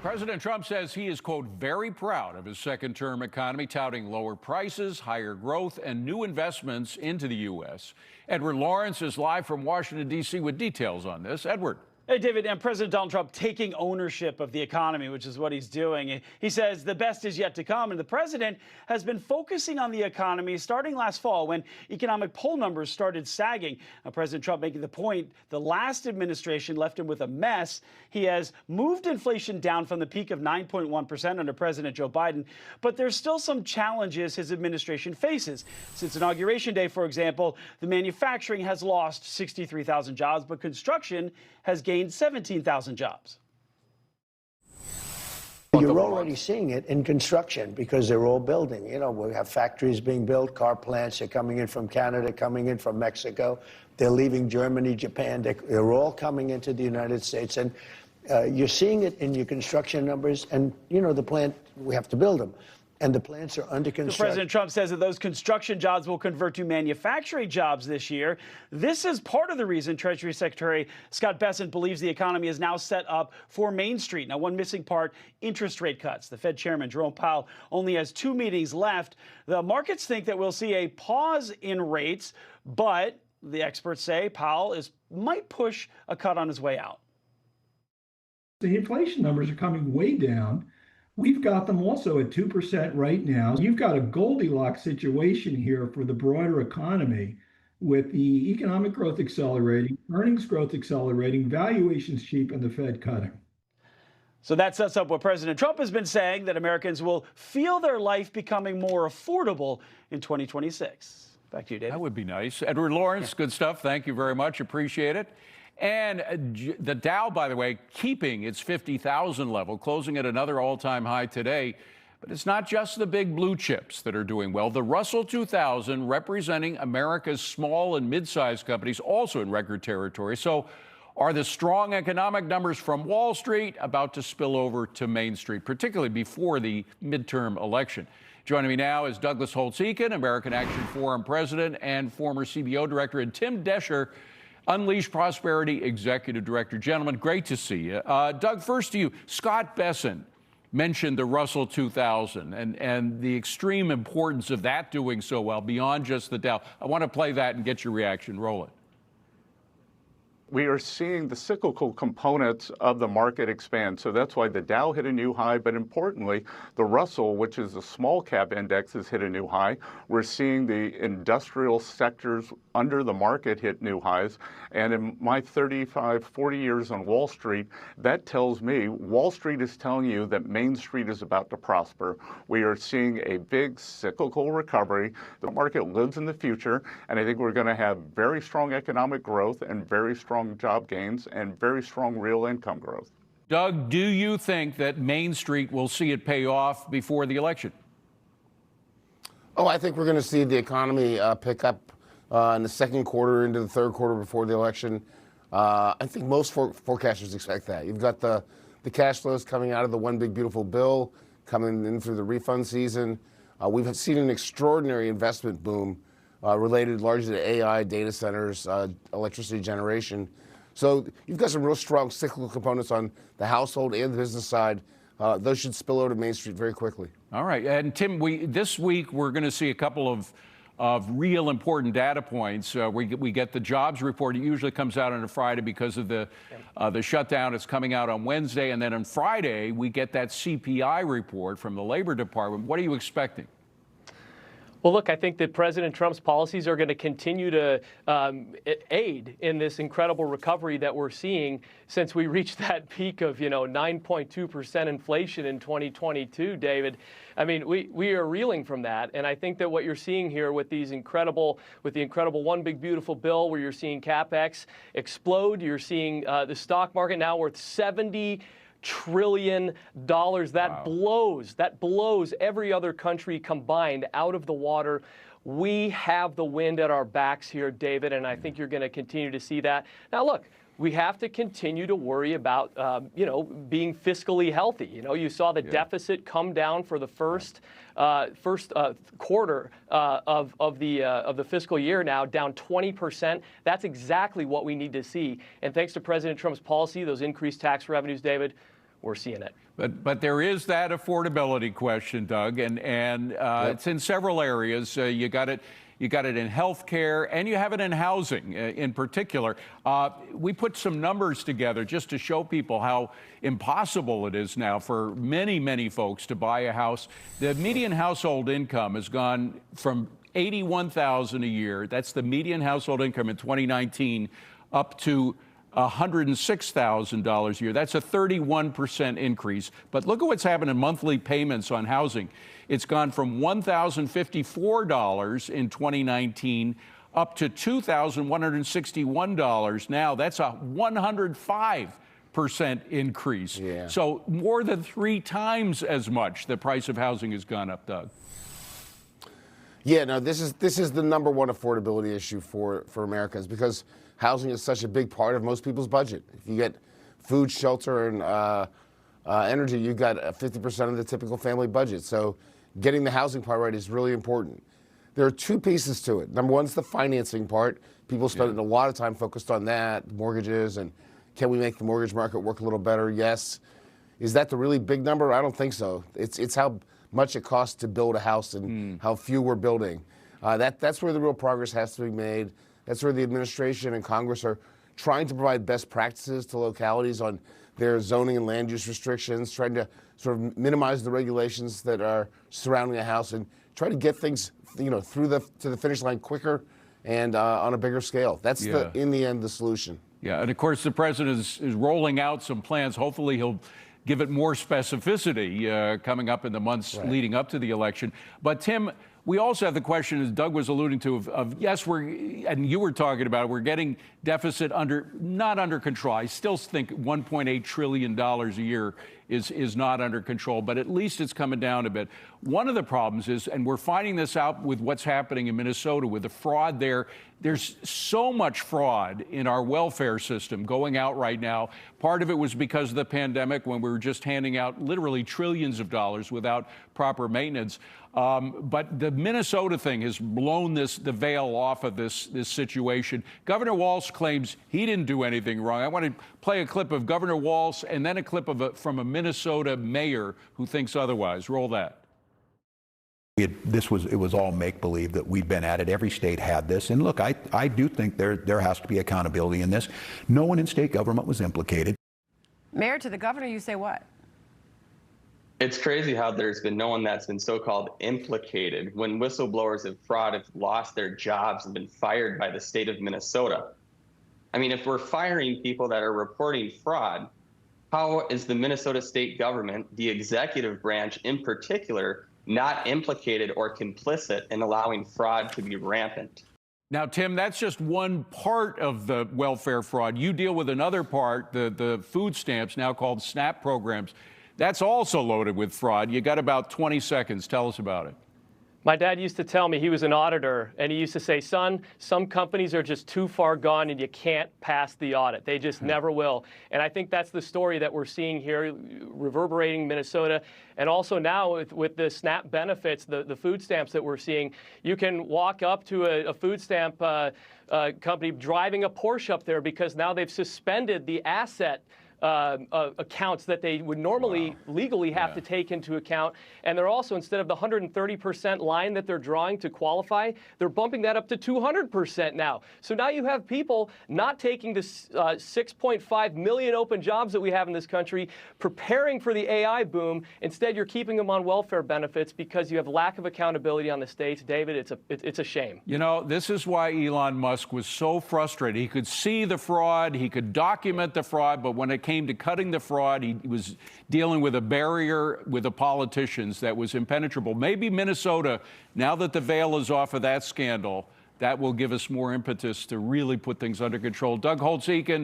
President Trump says he is, quote, very proud of his second-term economy, touting lower prices, higher growth, and new investments into the U.S. Edward Lawrence is live from Washington, D.C. with details on this. Edward. Hey, David, and President Donald Trump taking ownership of the economy, which is what he's doing. He says the best is yet to come, and the president has been focusing on the economy starting last fall when economic poll numbers started sagging. President Trump making the point the last administration left him with a mess. He has moved inflation down from the peak of 9.1% under President Joe Biden, but there's still some challenges his administration faces. Since Inauguration Day, for example, the manufacturing has lost 63,000 jobs, but construction has gained 17,000 jobs. You're already seeing it in construction because they're all building. You know, we have factories being built, car plants are coming in from Canada, coming in from Mexico. They're leaving Germany, Japan. They're all coming into the United States. And you're seeing it in your construction numbers. And, you know, the plant, we have to build them. And the plants are under construction. President Trump says that those construction jobs will convert to manufacturing jobs this year. This is part of the reason Treasury Secretary Scott Bessent believes the economy is now set up for Main Street. Now, one missing part, interest rate cuts. The Fed Chairman Jerome Powell only has 2 meetings left. The markets think that we'll see a pause in rates, but the experts say Powell might push a cut on his way out. The inflation numbers are coming way down. We've got them also at 2% right now. You've got a Goldilocks situation here for the broader economy with the economic growth accelerating, earnings growth accelerating, valuations cheap, and the Fed cutting. So that sets up what President Trump has been saying, that Americans will feel their life becoming more affordable in 2026. Back to you, David. That would be nice. Edward Lawrence, good stuff. Thank you very much. Appreciate it. And the Dow, by the way, keeping its 50,000 level, closing at another all-time high today. But it's not just the big blue chips that are doing well. The Russell 2000, representing America's small and mid-sized companies, also in record territory. So are the strong economic numbers from Wall Street about to spill over to Main Street, particularly before the midterm election? Joining me now is Douglas Holtz-Eakin, American Action Forum president and former CBO director, and Tim Doescher, Unleash Prosperity Executive Director. Gentlemen, great to see you. Doug, first to you. Scott Bessent mentioned the Russell 2000 and the extreme importance of that doing so well beyond just the Dow. I want to play that and get your reaction. Roll it. We are seeing the cyclical components of the market expand. So that's why the Dow hit a new high. But importantly, the Russell, which is a small cap index, has hit a new high. We're seeing the industrial sectors under the market hit new highs. And in my 35, 40 years on Wall Street, that tells me Wall Street is telling you that Main Street is about to prosper. We are seeing a big cyclical recovery. The market lives in the future. And I think we're going to have very strong economic growth and very strong job gains and very strong real income growth. Doug, do you think that Main Street will see it pay off before the election? Oh, I think we're going to see the economy pick up in the second quarter into the third quarter before the election. I think most forecasters expect that. You've got the cash flows coming out of the One Big Beautiful Bill, coming in through the refund season. We've seen an extraordinary investment boom related largely to AI, data centers, electricity generation. So you've got some real strong cyclical components on the household and the business side. Those should spill over to Main Street very quickly. All right. And Tim, this week we're going to see a couple of real important data points. We get the jobs report. It usually comes out on a Friday because of the shutdown. It's coming out on Wednesday. And then on Friday, we get that CPI report from the Labor Department. What are you expecting? Well, look, I think that President Trump's policies are going to continue to aid in this incredible recovery that we're seeing since we reached that peak of, 9.2% inflation in 2022, David. I mean, we are reeling from that. And I think that what you're seeing here with the incredible One Big Beautiful Bill, where you're seeing CapEx explode, you're seeing the stock market now worth $70 trillion. That blows every other country combined out of the water. We have the wind at our backs here, David, and I think you're going to continue to see that. Now, look, we have to continue to worry about, being fiscally healthy. You saw the deficit come down for the first quarter of the fiscal year now, down 20%. That's exactly what we need to see. And thanks to President Trump's policy, those increased tax revenues, David, we're seeing it. But there is that affordability question, Doug, and it's in several areas. You got it in healthcare, and you have it in housing in particular. We put some numbers together just to show people how impossible it is now for many, many folks to buy a house. The median household income has gone from $81,000 a year. That's the median household income in 2019, up to $106,000 a year. That's a 31% increase. But look at what's happened in monthly payments on housing. It's gone from $1,054 in 2019 up to $2,161 now. That's a 105% increase. Yeah. So more than 3 times as much the price of housing has gone up, Doug. Yeah, no, this is the number one affordability issue for Americans, because housing is such a big part of most people's budget. If you get food, shelter, and energy, you've got 50% of the typical family budget. So getting the housing part right is really important. There are 2 pieces to it. Number one is the financing part. People spend a lot of time focused on that, mortgages, and can we make the mortgage market work a little better? Yes. Is that the really big number? I don't think so. It's how much it costs to build a house and how few we're building. That's where the real progress has to be made. That's where the administration and Congress are trying to provide best practices to localities on their zoning and land use restrictions, trying to sort of minimize the regulations that are surrounding a house and try to get things, to the finish line quicker and on a bigger scale. That's in the end the solution. Yeah, and of course the president is rolling out some plans. Hopefully he'll give it more specificity coming up in the months leading up to the election. But Tim, we also have the question, as Doug was alluding to, of yes, and you were talking about it, we're getting deficit not under control. I still think $1.8 trillion a year is not under control, but at least it's coming down a bit. One of the problems is, and we're finding this out with what's happening in Minnesota with the fraud there, there's so much fraud in our welfare system going out right now. Part of it was because of the pandemic, when we were just handing out literally trillions of dollars without proper maintenance. But the Minnesota thing has blown the veil off of this situation. Governor Walz claims he didn't do anything wrong. I want to play a clip of Governor Walz and then a clip from a Minnesota mayor who thinks otherwise. Roll that. It was all make-believe that we'd been at it. Every state had this. And look, I do think there has to be accountability in this. No one in state government was implicated. Mayor, to the governor, you say what? It's crazy how there's been no one that's been so-called implicated when whistleblowers of fraud have lost their jobs and been fired by the state of Minnesota. I mean, if we're firing people that are reporting fraud, how is the Minnesota state government, the executive branch in particular, not implicated or complicit in allowing fraud to be rampant? Now, Tim, that's just one part of the welfare fraud. You deal with another part, the food stamps, now called SNAP programs. That's also loaded with fraud. You got about 20 seconds. Tell us about it. My dad used to tell me, he was an auditor, and he used to say, son, some companies are just too far gone and you can't pass the audit. They just never will. And I think that's the story that we're seeing here, reverberating Minnesota. And also now with the SNAP benefits, the food stamps that we're seeing, you can walk up to a food stamp company driving a Porsche up there because now they've suspended the asset accounts that they would normally legally have to take into account. And they're also, instead of the 130% line that they're drawing to qualify, they're bumping that up to 200% now. So now you have people not taking the 6.5 million open jobs that we have in this country, preparing for the AI boom. Instead, you're keeping them on welfare benefits because you have lack of accountability on the states. David, it's a shame. You know, this is why Elon Musk was so frustrated. He could see the fraud, he could document the fraud, but when it came to cutting the fraud, he was dealing with a barrier with the politicians that was impenetrable. Maybe Minnesota, now that the veil is off of that scandal, that will give us more impetus to really put things under control. Doug Holtz-Eakin.